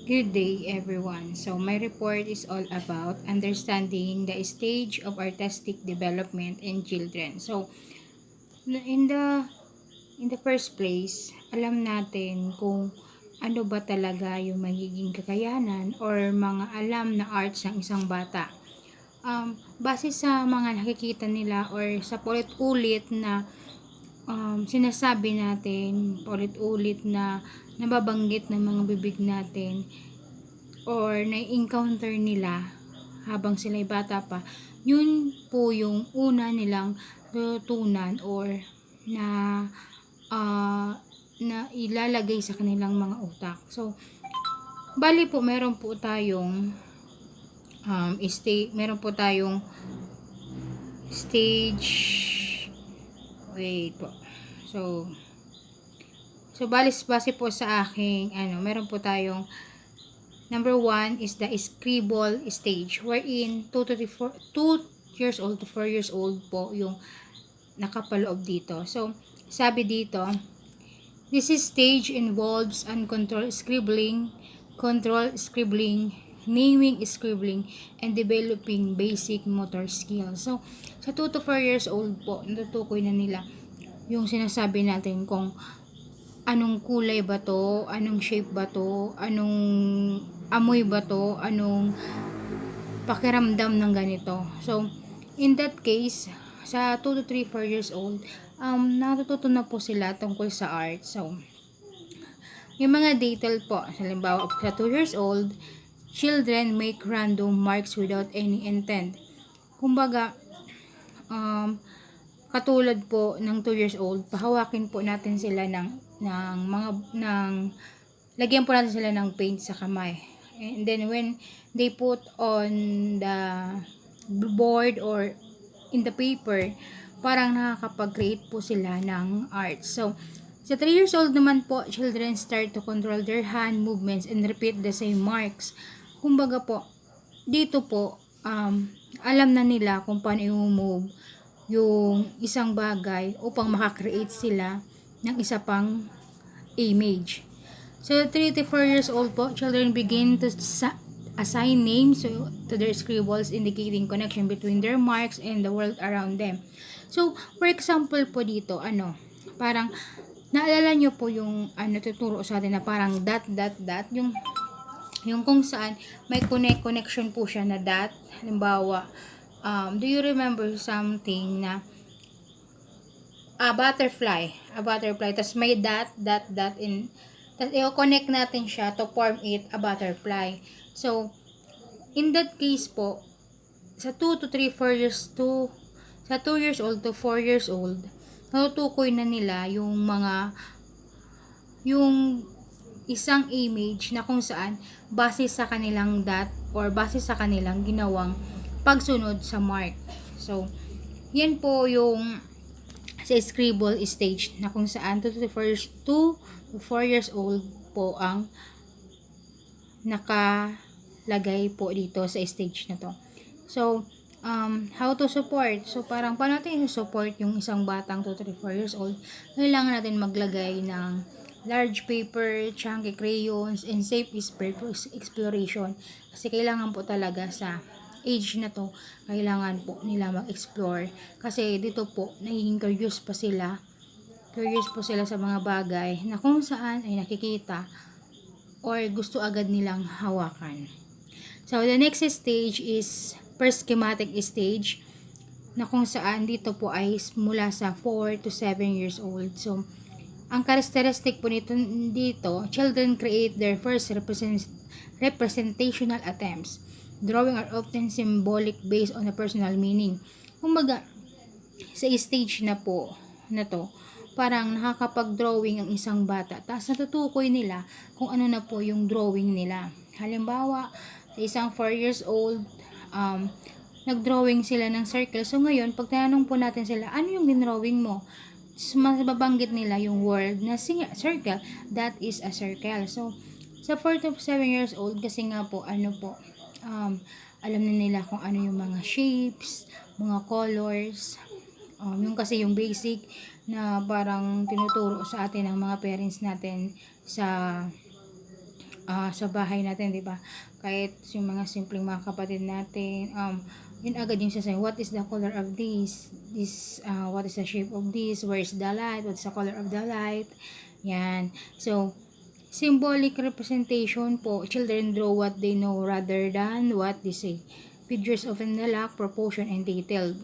Good day, everyone. So, my report is all about understanding the stage of artistic development in children. So, in the first place, alam natin kung ano ba talaga yung magiging kakayanan or mga alam na arts ng isang bata. Base sa mga nakikita nila or sa paulit-ulit na sinasabi natin, paulit-ulit na nababanggit ng mga bibig natin, or na-encounter nila habang sila'y bata pa, yun po yung una nilang tutunan or na na ilalagay sa kanilang mga utak. So, bali po meron po tayong meron po tayong stage, wait po. So base po sa aking meron po tayong number 1 is the scribble stage, wherein 2 years old to 4 years old po yung nakapaloob dito. So, sabi dito, this stage involves uncontrolled scribbling, controlled scribbling, naming scribbling, and developing basic motor skills. So, sa 2 to 4 years old po, natutukoy na nila yung sinasabi natin kung anong kulay ba to, anong shape ba to, anong amoy ba to, anong pakiramdam ng ganito. So, in that case, sa 2 to 3, 4 years old, natututo na po sila tungkol sa art. So, yung mga detail po, halimbawa sa 2 years old, children make random marks without any intent. Kumbaga, katulad po ng 2 years old, pahawakin po natin sila lagyan po natin sila ng paint sa kamay. And then when they put on the board or in the paper, parang nakakapag-create po sila ng art. So, sa 3 years old naman po, children start to control their hand movements and repeat the same marks. Kumbaga po, dito po, alam na nila kung paano i-move yung isang bagay upang makakreate sila ng isa pang image. So, 3 to 4 years old po, children begin to assign names to their scribbles, indicating connection between their marks and the world around them. So, for example po dito, parang, naalala nyo po yung, tuturo sa atin na parang dot, dot, dot, yung kung saan may connection po siya na dot. Halimbawa, do you remember something na a butterfly, tas may dot, dot, dot in, tas i-connect natin siya to form it a butterfly. So, in that case po, sa 2 to 3, 4 years to, sa 2 years old to 4 years old, natutukoy na nila yung isang image na kung saan base sa kanilang dot or base sa kanilang ginawang pagsunod sa mark. So, yan po yung sa scribble stage na kung saan 2 to 4 years old po ang nakalagay po dito sa stage na to. So, how to support? So, parang paano natin i-support yung isang batang 2 to 4 years old? Kailangan natin maglagay ng large paper, chunky crayons, and safe purpose exploration. Kasi kailangan po talaga sa age na to, kailangan po nila mag-explore. Kasi dito po, nagiging curious po sila sa mga bagay na kung saan ay nakikita or gusto agad nilang hawakan. So, the next stage is pre-schematic stage na kung saan dito po ay mula sa 4 to 7 years old. So, ang characteristic po dito, children create their first representational attempts. Drawing are often symbolic based on a personal meaning. Kumbaga, sa stage na po na to, parang nakakapag-drawing ang isang bata. Tapos natutukoy nila kung ano na po yung drawing nila. Halimbawa, sa isang 4 years old, nag-drawing sila ng circle. So ngayon, pag tinanong po natin sila, ano yung dinrawing mo? Mababanggit nila yung word na circle. That is a circle. So, sa 4 to 7 years old, kasi nga po, alam na nila kung ano yung mga shapes, mga colors, yung kasi yung basic na parang tinuturo sa atin ng mga parents natin sa sa bahay natin, di ba? Kahit yung mga simpleng mga kapatid natin, yun agad yung sasabihin, what is the color of this, what is the shape of this, where is the light, what's the color of the light, yan. So, symbolic representation po, children draw what they know rather than what they say. Figures often lack proportion and detail.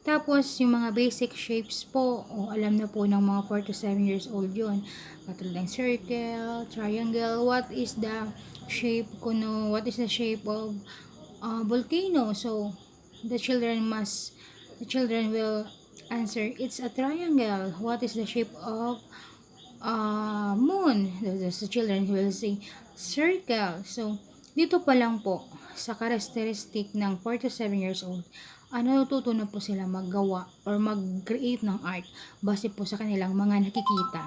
Tapos, yung mga basic shapes po, alam na po ng mga 4 to 7 years old yun. Katulad ng circle, triangle, what is the shape what is the shape of volcano? So, the children will answer, it's a triangle. What is the shape of moon? The children will say, circle. So, dito pa lang po, sa characteristic ng 4 to 7 years old, natututo na po sila maggawa or mag-create ng art base po sa kanilang mga nakikita.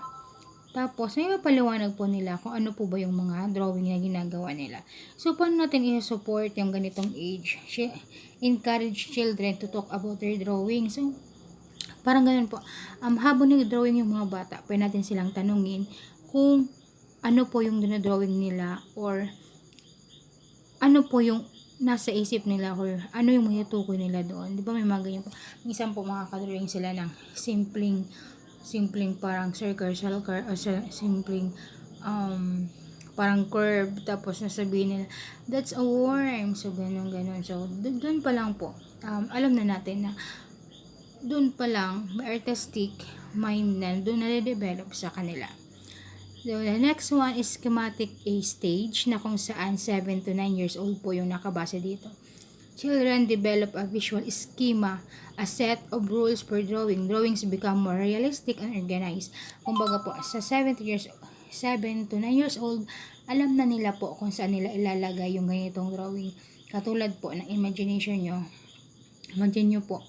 Tapos, may mapaliwanag po nila kung ano po ba yung mga drawing na ginagawa nila. So, paano natin i-support yung ganitong age? Encourage children to talk about their drawing. So, parang ganun po. Habang nag-drawing yung mga bata, pwede natin silang tanungin kung ano po yung dinadrawing nila or ano po yung nasa isip nila or ano yung matutukoy nila doon. Di ba may mga ganyan po. Minsan po makakadrawing sila ng simpleng parang circle o simpleng parang curve, tapos nasabihin nila, that's a worm. So, ganun. So, doon pa lang po, alam na natin na doon pa lang, may artistic mind na doon na-develop sa kanila. So, the next one is schematic A stage na kung saan 7 to 9 years old po yung nakabase dito. Children develop a visual schema, a set of rules for drawing. Drawings become more realistic and organized. Kumbaga po, sa 7 to 9 years old, alam na nila po kung saan nila ilalagay yung ganitong drawing. Katulad po ng imagination nyo. Imagine nyo po,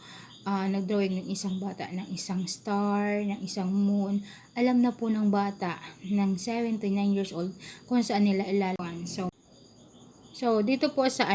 nagdrawing ng isang bata ng isang star, ng isang moon. Alam na po ng bata ng 7 to 9 years old kung saan nila ilalagay. So dito po sa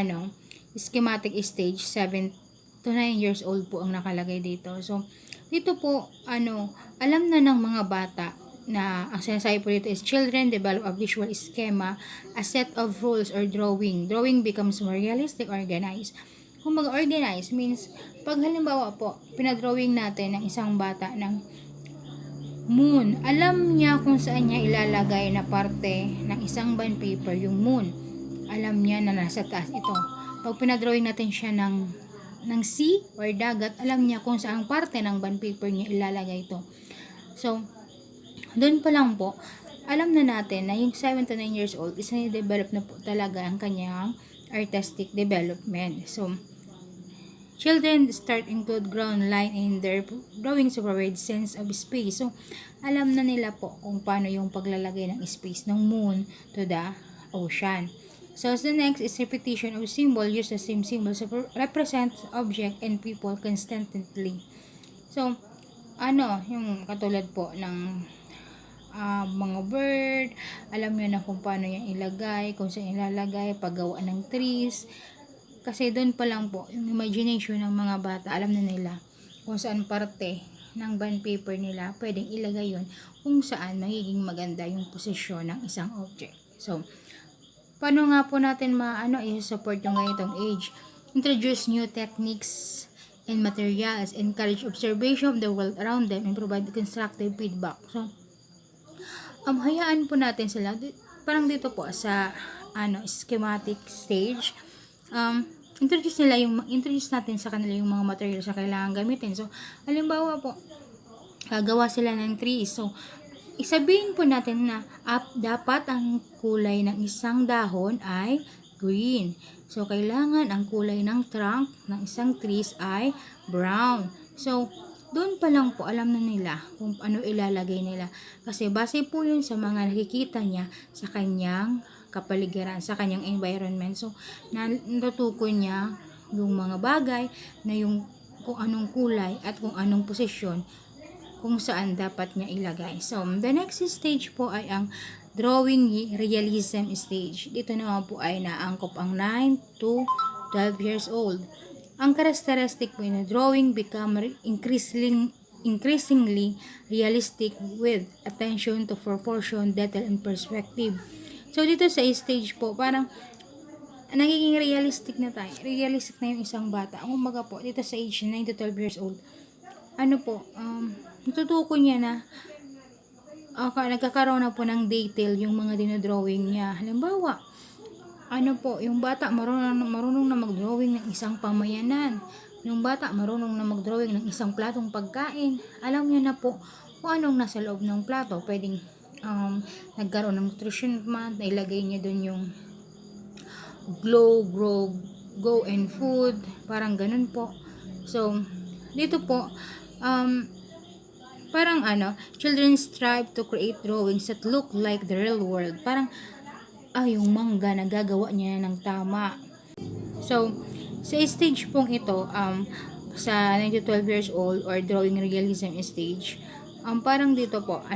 schematic stage, 7 to 9 years old po ang nakalagay dito. So dito po alam na ng mga bata na ang sinasabi po dito is children develop a visual schema, a set of rules or drawing. Drawing becomes more realistic, organized. Kung mag-organize means, pag halimbawa po, pinadrawing natin ng isang bata ng moon, alam niya kung saan niya ilalagay na parte ng isang bond paper yung moon. Alam niya na nasa taas ito. Pag pinadrawing natin siya ng sea or dagat, alam niya kung saan parte ng bond paper niya ilalagay ito. So, doon pa lang po, alam na natin na yung 7 to 9 years old is na-develop na po talaga ang kanyang artistic development. So, children start include ground line in their drawings to provide sense of space. So, alam na nila po kung paano yung paglalagay ng space ng moon to the ocean. So, the next is repetition of symbol. Use the same symbols to represent object and people constantly. So, yung katulad po ng mga bird, alam nyo na kung paano yung ilagay, kung saan ilalagay, paggawa ng trees. Kasi doon pa lang po, yung imagination ng mga bata, alam na nila kung saan parte ng bond paper nila, pwedeng ilagay yun kung saan magiging maganda yung posisyon ng isang object. So, paano nga po natin i-support yung ganitong age? Introduce new techniques and materials, encourage observation of the world around them, and provide constructive feedback. So, hayaan po natin sila, parang dito po sa schematic stage, introduce natin sa kanila yung mga materials na kailangan gamitin. So, halimbawa po, gagawa sila ng trees. So, isabihin po natin na dapat ang kulay ng isang dahon ay green. So, kailangan ang kulay ng trunk ng isang trees ay brown. So, doon pa lang po alam na nila kung ano ilalagay nila. Kasi base po yun sa mga nakikita niya sa kanyang kapaligiran, sa kanyang environment. So, natutukoy niya yung mga bagay na yung kung anong kulay at kung anong posisyon kung saan dapat niya ilagay. So, the next stage po ay ang drawing realism stage. Dito naman po ay naangkop ang 9 to 12 years old. Ang characteristic po na drawing become increasingly realistic with attention to proportion, detail, and perspective. So, dito sa stage po, parang nagiging realistic na tayo. Realistic na yung isang bata. Kumbaga po, dito sa age 9 to 12 years old, ano po, natutuko niya na nagkakaroon na po ng detail yung mga dinodrawing niya. Halimbawa, ano po, yung bata marunong na mag-drawing ng isang pamayanan. Yung bata marunong na mag-drawing ng isang platong pagkain. Alam niya na po kung anong nasa loob ng plato. Pwedeng nagkaroon ng nutrition month, nailagay niya dun yung grow, go and food, parang ganun po. So, dito po, parang children strive to create drawings that look like the real world. Parang, yung mangga, nagagawa niya ng tama. So, sa stage pong ito, sa 9 to 12 years old or drawing realism stage, parang dito po,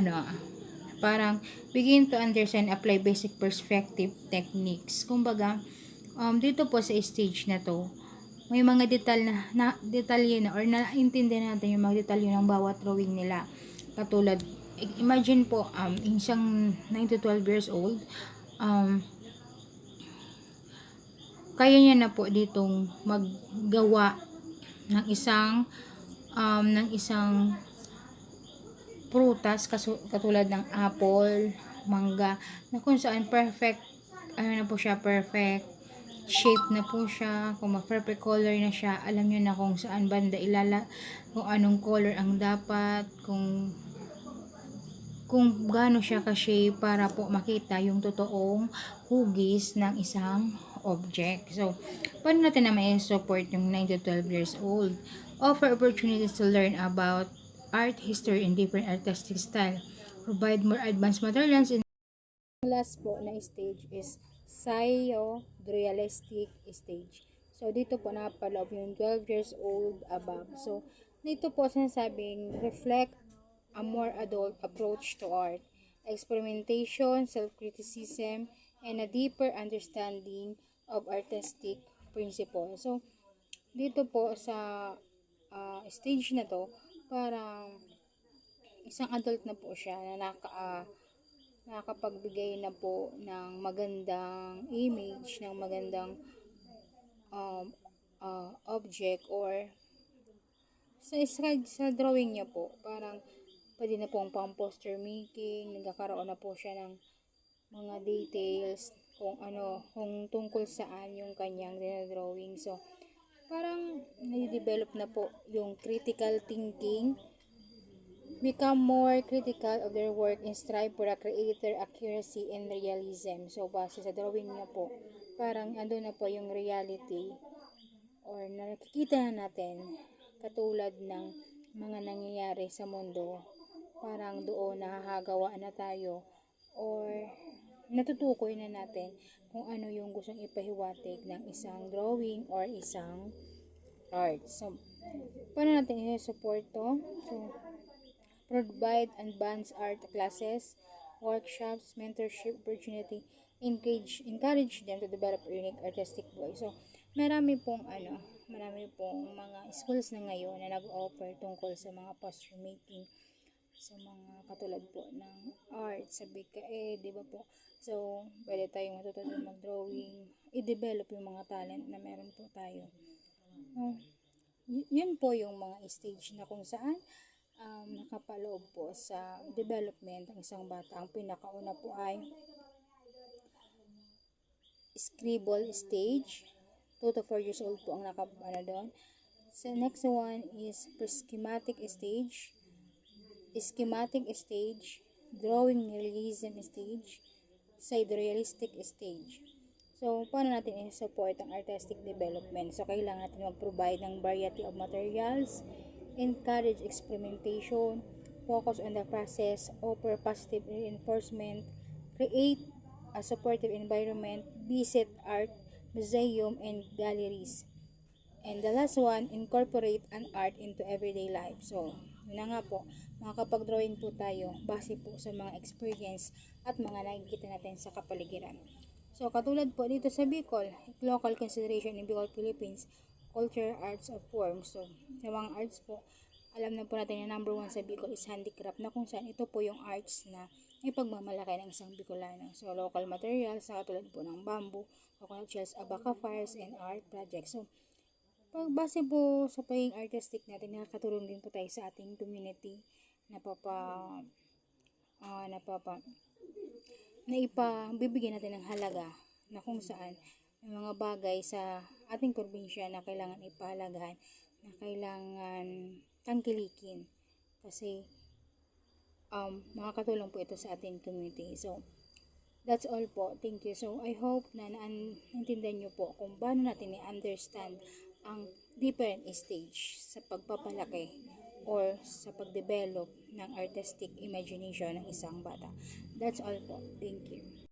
parang begin to understand, apply basic perspective techniques. Kumbaga, dito po sa stage na to, may mga detalye na or naintindihan natin yung mga detalye ng bawat drawing nila. Katulad, imagine po, isang 9 to 12 years old, kaya niya na po ditong maggawa ng isang prutas katulad ng apple, mangga, na kung saan perfect, na po siya, perfect shape na po siya, kung perfect color na siya, alam niyo na kung saan banda kung anong color ang dapat, kung gaano siya ka-shape para po makita yung totoong hugis ng isang object. So, paano natin na support yung 9 to 12 years old? Offer opportunities to learn about art, history, and different artistic style. Provide more advanced materials. And last po na stage is realistic stage. So, dito po napaloob yung 12 years old above. So, dito po sinasabing reflect a more adult approach to art, experimentation, self-criticism, and a deeper understanding of artistic principles. So, dito po sa stage na to, parang isang adult na po siya na nakakapagbigay na po ng magandang image, ng magandang object, or sa drawing niya po, parang pwede na pong pang poster making, nagkakaroon na po siya ng mga details kung tungkol saan yung kanyang drawing. So, parang nai-develop na po yung critical thinking, become more critical of their work and strive for a creator accuracy and realism. So, base sa drawing niya po, parang ando na po yung reality or nakikita na natin katulad ng mga nangyayari sa mundo. Parang doon nakakagawa na tayo or natutukoy na natin kung ano yung gustong ipahiwatig ng isang drawing or isang art. So, paano natin i-support to? So, provide advanced art classes, workshops, mentorship opportunity, encourage them to develop a unique artistic voice. So, marami pong mga schools na ngayon na nag-offer tungkol sa mga poster making, sa mga katulad po ng art, sa BKE, di ba po? So, pwede tayong matutunan mag-drawing, i-develop yung mga talent na meron po tayo. Yun po yung mga stage na kung saan nakapaloob po sa development ng isang bata. Ang pinakauna po ay scribble stage, 2 to 4 years old po ang doon. So, next one is schematic stage, drawing realism stage, side realistic stage. So, paano natin i-support ang artistic development? So, kailangan natin mag-provide ng variety of materials, encourage experimentation, focus on the process, offer positive reinforcement, create a supportive environment, visit art, museum, and galleries. And the last one, incorporate an art into everyday life. So, yun na nga po, makakapag-drawing po tayo base po sa mga experience at mga nakikita natin sa kapaligiran. So, katulad po dito sa Bicol, local consideration in Bicol, Philippines, culture, arts of form. So, sa mga arts po, alam na po natin na number 1 sa Bicol is handicraft, na kung saan ito po yung arts na ay pagmamalaki ng isang Bicolano. So, local materials na katulad po ng bamboo, coconut shells, abaca fires, and art projects. So, pagbase po sa pagiging artistic natin, nakakatulong din po tayo sa ating community na bibigyan natin ng halaga na kung saan may mga bagay sa ating probinsya na kailangan ipahalagahan, na kailangan tangkilikin kasi makakatulong po ito sa ating community. So, that's all po. Thank you. So, I hope na naintindihan nyo po kung paano natin i-understand ang different stage sa pagpapalaki or sa pagdevelop ng artistic imagination ng isang bata. That's all po. Thank you.